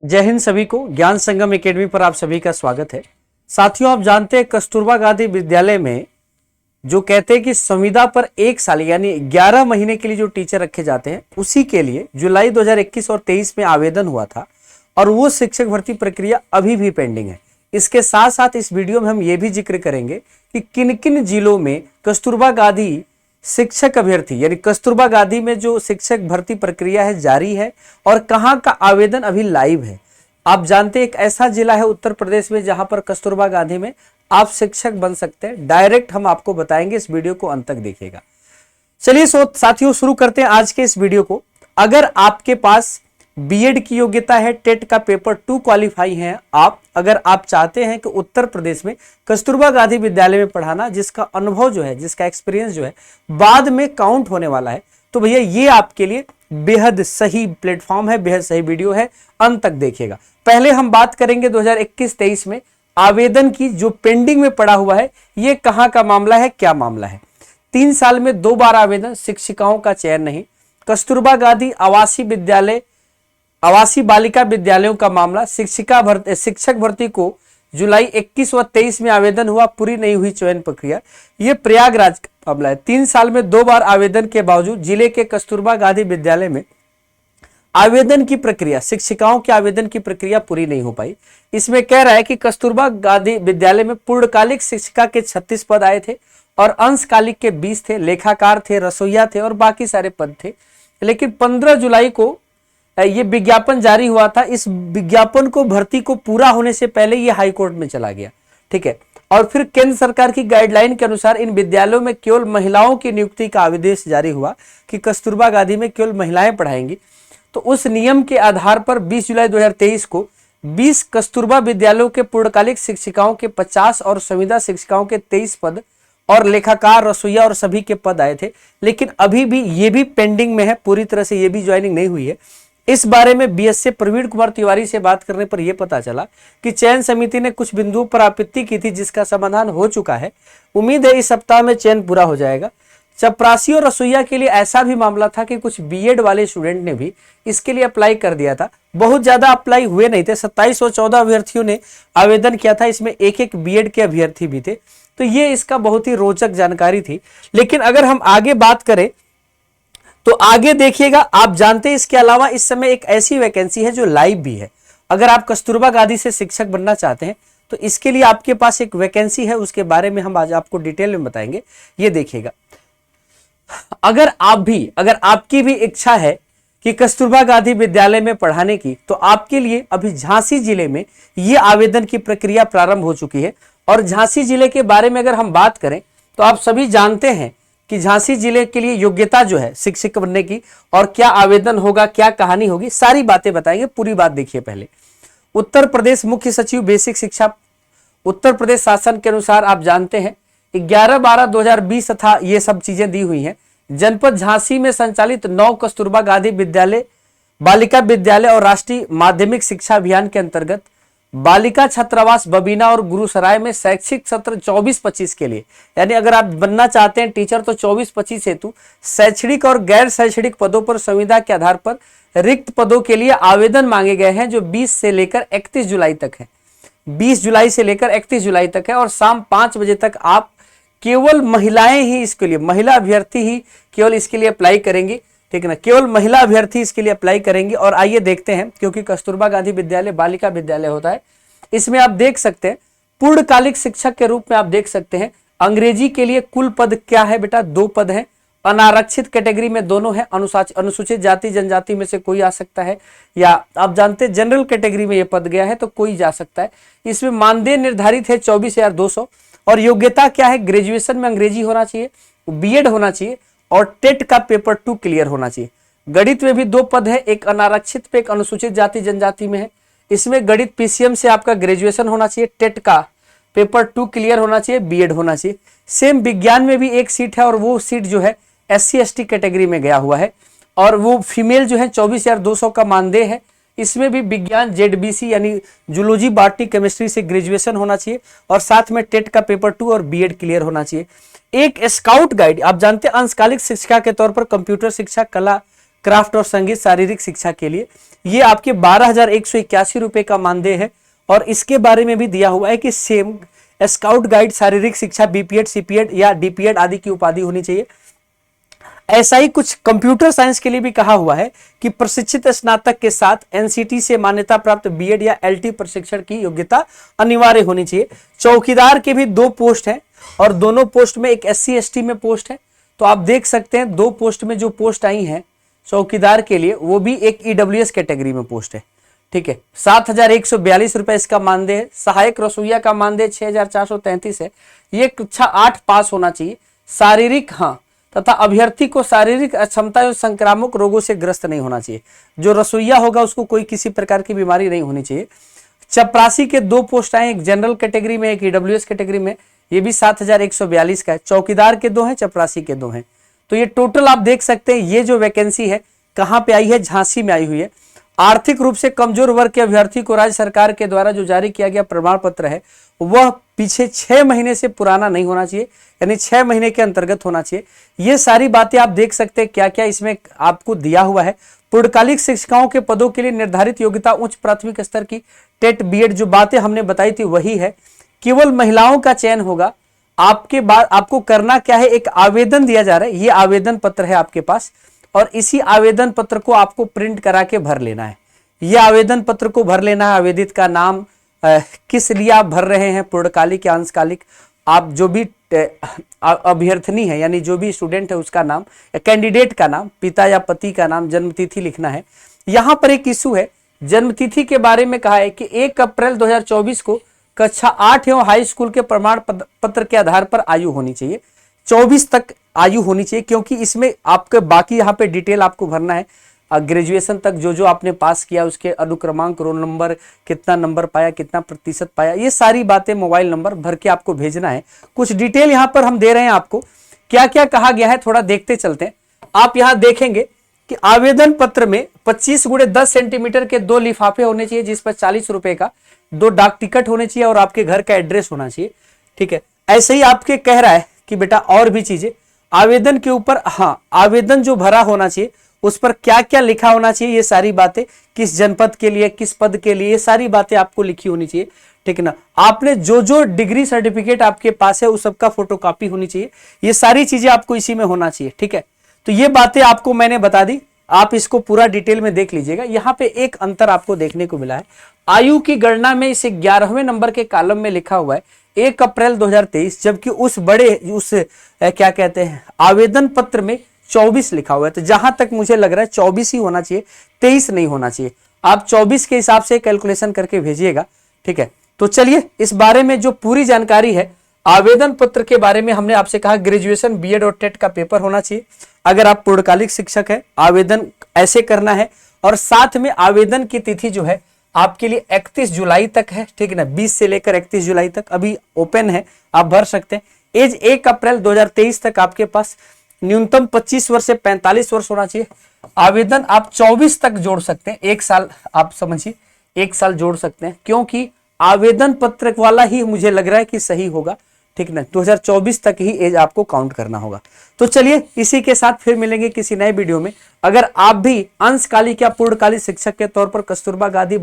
जय हिंद सभी को। ज्ञान संगम एकेडमी पर आप सभी का स्वागत है। साथियों, आप जानते हैं कस्तूरबा गांधी विद्यालय में जो कहते हैं कि संविदा पर 1 साल यानी 11 महीने के लिए जो टीचर रखे जाते हैं, उसी के लिए जुलाई 2021 और 23 में आवेदन हुआ था और वो शिक्षक भर्ती प्रक्रिया अभी भी पेंडिंग है। इसके साथ साथ इस वीडियो में हम ये भी जिक्र करेंगे कि किन किन जिलों में कस्तूरबा गांधी शिक्षक अभ्यर्थी यानी कस्तूरबा गांधी में जो शिक्षक भर्ती प्रक्रिया है जारी है और कहां का आवेदन अभी लाइव है। आप जानते हैं एक ऐसा जिला है उत्तर प्रदेश में जहां पर कस्तूरबा गांधी में आप शिक्षक बन सकते हैं। डायरेक्ट हम आपको बताएंगे, इस वीडियो को अंत तक देखिएगा। चलिए साथियों शुरू करते हैं आज के इस वीडियो को। अगर आपके पास बीएड की योग्यता है, टेट का पेपर 2 क्वालिफाई है, अगर आप चाहते हैं कि उत्तर प्रदेश में कस्तूरबा गांधी विद्यालय में पढ़ाना, जिसका अनुभव जो है, जिसका एक्सपीरियंस जो है बाद में काउंट होने वाला है, तो भैया ये आपके लिए बेहद सही प्लेटफॉर्म है, बेहद सही वीडियो है, अंत तक देखिएगा। पहले हम बात करेंगे 2021-23 में आवेदन की जो पेंडिंग में पड़ा हुआ है, ये कहां का मामला है, क्या मामला है। 3 साल में 2 बार आवेदन, शिक्षिकाओं का चयन नहीं। कस्तूरबा गांधी आवासीय बालिका विद्यालयों का मामला, शिक्षक भर्ती को जुलाई 21 व 23 में आवेदन हुआ, पूरी नहीं हुई चयन प्रक्रिया। यह प्रयागराज का मामला है। 3 साल में 2 बार आवेदन के बावजूद जिले के कस्तूरबा गांधी विद्यालय में आवेदन की प्रक्रिया, शिक्षिकाओं के आवेदन की प्रक्रिया पूरी नहीं हो पाई। इसमें कह रहा है कि कस्तूरबा गांधी विद्यालय में पूर्णकालिक शिक्षिका के 36 पद आए थे और अंशकालिक के 20 थे, लेखाकार थे, रसोईया थे और बाकी सारे पद थे। लेकिन 15 जुलाई को ये विज्ञापन जारी हुआ था। इस विज्ञापन को भर्ती को पूरा होने से पहले ये हाईकोर्ट में चला गया, ठीक है। और फिर केंद्र सरकार की गाइडलाइन के अनुसार इन विद्यालयों में केवल महिलाओं की नियुक्ति का आदेश जारी हुआ कि कस्तूरबा गांधी में केवल महिलाएं पढ़ाएंगी। तो उस नियम के आधार पर 20 जुलाई 2023 को 20 कस्तूरबा विद्यालयों के पूर्णकालिक शिक्षिकाओं के 50 और संविदा शिक्षिकाओं के 23 पद और लेखाकार, रसोईया और सभी के पद आए थे। लेकिन अभी भी ये भी पेंडिंग में है, पूरी तरह से ये भी ज्वाइनिंग नहीं हुई है। इस बारे में बीएसए प्रवीण कुमार तिवारी से बात करने पर यह पता चला कि चयन समिति ने कुछ बिंदुओं पर आपत्ति की थी, जिसका समाधान हो चुका है। उम्मीद है इस सप्ताह में चयन पूरा हो जाएगा। चपरासी और रसोईया के लिए ऐसा भी मामला था कि कुछ बीएड वाले स्टूडेंट ने भी इसके लिए अप्लाई कर दिया था। बहुत ज्यादा अप्लाई हुए नहीं थे, 27 और 14 अभ्यर्थियों ने आवेदन किया था। इसमें एक बीएड के अभ्यर्थी भी थे। तो ये इसका बहुत ही रोचक जानकारी थी। लेकिन अगर हम आगे बात करें तो आगे देखिएगा, आप जानते हैं इसके अलावा इस समय एक ऐसी वैकेंसी है जो लाइव भी है। अगर आप कस्तूरबा गांधी से शिक्षक बनना चाहते हैं तो इसके लिए आपके पास एक वैकेंसी है, उसके बारे में हम आज आपको डिटेल में बताएंगे। ये देखिएगा, अगर आपकी भी इच्छा है कि कस्तूरबा गांधी विद्यालय में पढ़ाने की, तो आपके लिए अभी झांसी जिले में ये आवेदन की प्रक्रिया प्रारंभ हो चुकी है। और झांसी जिले के बारे में अगर हम बात करें तो आप सभी जानते हैं कि झांसी जिले के लिए योग्यता जो है शिक्षक बनने की, और क्या आवेदन होगा, क्या कहानी होगी, सारी बातें बताएंगे। पूरी बात देखिए। पहले उत्तर प्रदेश मुख्य सचिव बेसिक शिक्षा, उत्तर प्रदेश शासन के अनुसार आप जानते हैं 11/12/2020 तथा ये सब चीजें दी हुई हैं। जनपद झांसी में संचालित 9 कस्तूरबा गांधी विद्यालय, बालिका विद्यालय और राष्ट्रीय माध्यमिक शिक्षा अभियान के अंतर्गत बालिका छात्रावास बबीना और गुरुसराय में शैक्षिक सत्र 24-25 के लिए, यानी अगर आप बनना चाहते हैं टीचर तो 24-25 हेतु शैक्षणिक और गैर शैक्षणिक पदों पर संविदा के आधार पर रिक्त पदों के लिए आवेदन मांगे गए हैं, जो 20 से लेकर 31 जुलाई तक है। 20 जुलाई से लेकर 31 जुलाई तक है और शाम 5 बजे तक आप केवल महिलाएं ही इसके लिए, महिला अभ्यर्थी ही केवल इसके लिए अप्लाई करेंगे, ठीक है ना। केवल महिला अभ्यर्थी इसके लिए अप्लाई करेंगे। और आइए देखते हैं, क्योंकि कस्तूरबा गांधी विद्यालय बालिका विद्यालय होता है। इसमें आप देख सकते हैं पूर्णकालिक शिक्षक के रूप में आप देख सकते हैं अंग्रेजी के लिए कुल पद क्या है बेटा, 2 पद हैं। अनारक्षित कैटेगरी में दोनों है, अनुसूचित जाति जनजाति में से कोई आ सकता है, या आप जानते हैं जनरल कैटेगरी में ये पद गया है तो कोई जा सकता है। इसमें मानदेय निर्धारित है 24,200 और योग्यता क्या है, ग्रेजुएशन में अंग्रेजी होना चाहिए, बीएड होना चाहिए और टेट का पेपर 2 क्लियर होना चाहिए। गणित में भी 2 पद है, एक अनारक्षित पे एक अनुसूचित जाति जनजाति में है। इसमें गणित पीसीएम से आपका ग्रेजुएशन होना चाहिए, टेट का पेपर 2 क्लियर होना चाहिए, बीएड होना चाहिए। सेम विज्ञान में भी एक सीट है और वो सीट जो है SC/ST कैटेगरी में गया हुआ है और वो फीमेल जो है 24,200 का मानदेय है। इसमें भी विज्ञान ZBC यानी जूलॉजी बॉटनी केमिस्ट्री से ग्रेजुएशन होना चाहिए और साथ में टेट का पेपर 2 और बीएड क्लियर होना चाहिए। एक स्काउट गाइड, आप जानते हैं अंशकालिक शिक्षिका के तौर पर कंप्यूटर शिक्षा, कला क्राफ्ट और संगीत शारीरिक शिक्षा के लिए। ये आपके 12,181 रुपए का मानदेय है। और इसके बारे में भी दिया हुआ है कि सेम स्काउट गाइड शारीरिक शिक्षा बीपीएड, सीपीएड या डीपीएड आदि की उपाधि होनी चाहिए। ऐसा ही कुछ कंप्यूटर साइंस के लिए भी कहा हुआ है कि प्रशिक्षित स्नातक के साथ एनसीटी से मान्यता प्राप्त बीएड या एलटी प्रशिक्षण की योग्यता अनिवार्य होनी चाहिए। चौकीदार के भी 2 पोस्ट हैं और दोनों पोस्ट में एक एससी एसटी में पोस्ट है। तो आप देख सकते हैं 2 पोस्ट में जो पोस्ट आई हैं चौकीदार के लिए वो भी एक ईडब्ल्यूएस कैटेगरी में पोस्ट है। ठीक है, 7,142 रुपए इसका मानदेय है। सहायक रसोईया का मानदेय 6,433 है। ये कक्षा 8 पास होना चाहिए। शारीरिक तथा अभ्यर्थी को शारीरिक अक्षमता एवं संक्रामक रोगों से ग्रस्त नहीं होना चाहिए। जो रसोईया होगा उसको कोई किसी प्रकार की बीमारी नहीं होनी चाहिए। चपरासी के 2 पोस्ट आए, एक जनरल कैटेगरी में एक ईडब्ल्यूएस कैटेगरी में, ये भी 7,142 का है। चौकीदार के 2 हैं, चपरासी के 2 हैं। तो ये टोटल आप देख सकते हैं। ये जो वैकेंसी है कहाँ पे आई है, झांसी में आई हुई है। आर्थिक रूप से कमजोर वर्ग के अभ्यर्थी को राज्य सरकार के द्वारा जो जारी किया गया प्रमाण पत्र है वह पीछे 6 महीने से पुराना नहीं होना चाहिए, यानी 6 महीने के अंतर्गत होना चाहिए। ये सारी बातें आप देख सकते हैं क्या क्या इसमें आपको दिया हुआ है। पूर्णकालिक शिक्षिकाओं के पदों के लिए निर्धारित योग्यता उच्च प्राथमिक स्तर की टेट बीएड, जो बातें हमने बताई थी वही है। केवल महिलाओं का चयन होगा। आपके बाद आपको करना क्या है, एक आवेदन दिया जा रहा है। ये आवेदन पत्र है आपके पास और इसी आवेदन पत्र को आपको प्रिंट करा के भर लेना है। ये आवेदन पत्र को भर लेना है। आवेदित का नाम, किस लिए आप भर रहे हैं, पूर्णकालिक या अंशकालिक, आप जो भी अभ्यर्थनी है यानी जो भी स्टूडेंट है उसका नाम, कैंडिडेट का नाम, पिता या पति का नाम, जन्मतिथि लिखना है। यहाँ पर एक इशू है, जन्मतिथि के बारे में कहा है कि 1 अप्रैल 2024 को कक्षा 8 एवं हाई स्कूल के प्रमाण पत्र के आधार पर आयु होनी चाहिए। 24 तक आयु होनी चाहिए, क्योंकि इसमें आपके बाकी यहाँ पे डिटेल आपको भरना है। ग्रेजुएशन तक जो जो आपने पास किया उसके अनुक्रमांक, रोल नंबर, कितना नंबर पाया, कितना प्रतिशत पाया, ये सारी बातें, मोबाइल नंबर भर के आपको भेजना है। कुछ डिटेल यहाँ पर हम दे रहे हैं आपको। क्या क्या कहा गया है थोड़ा देखते चलते हैं। आप यहाँ देखेंगे कि आवेदन पत्र में 25 × 10 सेंटीमीटर के 2 लिफाफे होने चाहिए, जिस पर 40 रुपए का 2 डाक टिकट होने चाहिए और आपके घर का एड्रेस होना चाहिए। ठीक है, ऐसे ही आपके कह रहा है कि बेटा और भी चीजें आवेदन के ऊपर, आवेदन जो भरा होना चाहिए उस पर क्या क्या लिखा होना चाहिए, ये सारी बातें, किस जनपद के लिए, किस पद के लिए, ये सारी बातें आपको लिखी होनी चाहिए। ठीक है ना। आपने जो जो डिग्री सर्टिफिकेट आपके पास है उस सबका फोटोकॉपी होनी चाहिए। ये सारी चीजें आपको इसी में होना चाहिए। ठीक है, तो ये बातें आपको मैंने बता दी, आप इसको पूरा डिटेल में देख लीजिएगा। यहाँ पे एक अंतर आपको देखने को मिला है। आयु की गणना में इसे 11वें नंबर के कॉलम में लिखा हुआ है 1 अप्रैल 2023, जबकि उस क्या कहते हैं आवेदन पत्र में 24 लिखा हुआ है। तो जहां तक मुझे लग रहा है 24 ही होना चाहिए, 23 नहीं होना चाहिए। आप 24 के हिसाब से कैलकुलेशन करके भेजिएगा। ठीक है, तो चलिए इस बारे में जो पूरी जानकारी है आवेदन पत्र के बारे में हमने आपसे कहा, ग्रेजुएशन, बीएड और टेट का पेपर होना चाहिए। अगर आप पूर्णकालिक शिक्षक है आवेदन ऐसे करना है, और साथ में आवेदन की तिथि जो है आपके लिए 31 जुलाई तक है। ठीक है ना, 20 से लेकर 31 जुलाई तक अभी ओपन है, आप भर सकते हैं। एज 1 अप्रैल 2023 तक आपके पास न्यूनतम 25 वर्ष से 45 वर्ष होना चाहिए। आवेदन आप 24 तक जोड़ सकते हैं, 1 साल आप समझिए, 1 साल जोड़ सकते हैं, क्योंकि आवेदन पत्र वाला ही मुझे लग रहा है कि सही होगा। ठीक ना, 2024 तक ही एज आपको काउंट करना होगा। तो चलिए इसी के साथ फिर मिलेंगे किसी नए वीडियो में। अगर आप भी अंशकालिक या पूर्णकालिक शिक्षक के तौर पर कस्तूरबा गांधी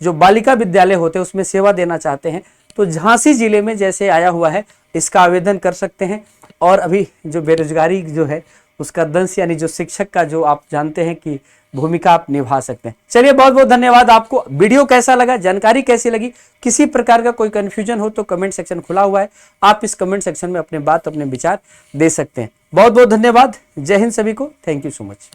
जो बालिका विद्यालय होते हैं उसमें सेवा देना चाहते हैं, तो झांसी जिले में जैसे आया हुआ है इसका आवेदन कर सकते हैं। और अभी जो बेरोजगारी जो है उसका दंश यानी जो शिक्षक का जो आप जानते हैं कि भूमिका आप निभा सकते हैं। चलिए बहुत बहुत धन्यवाद। आपको वीडियो कैसा लगा, जानकारी कैसी लगी, किसी प्रकार का कोई कंफ्यूजन हो तो कमेंट सेक्शन खुला हुआ है, आप इस कमेंट सेक्शन में अपने बात, अपने विचार दे सकते हैं। बहुत बहुत धन्यवाद। जय हिंद सभी को। Thank you so much.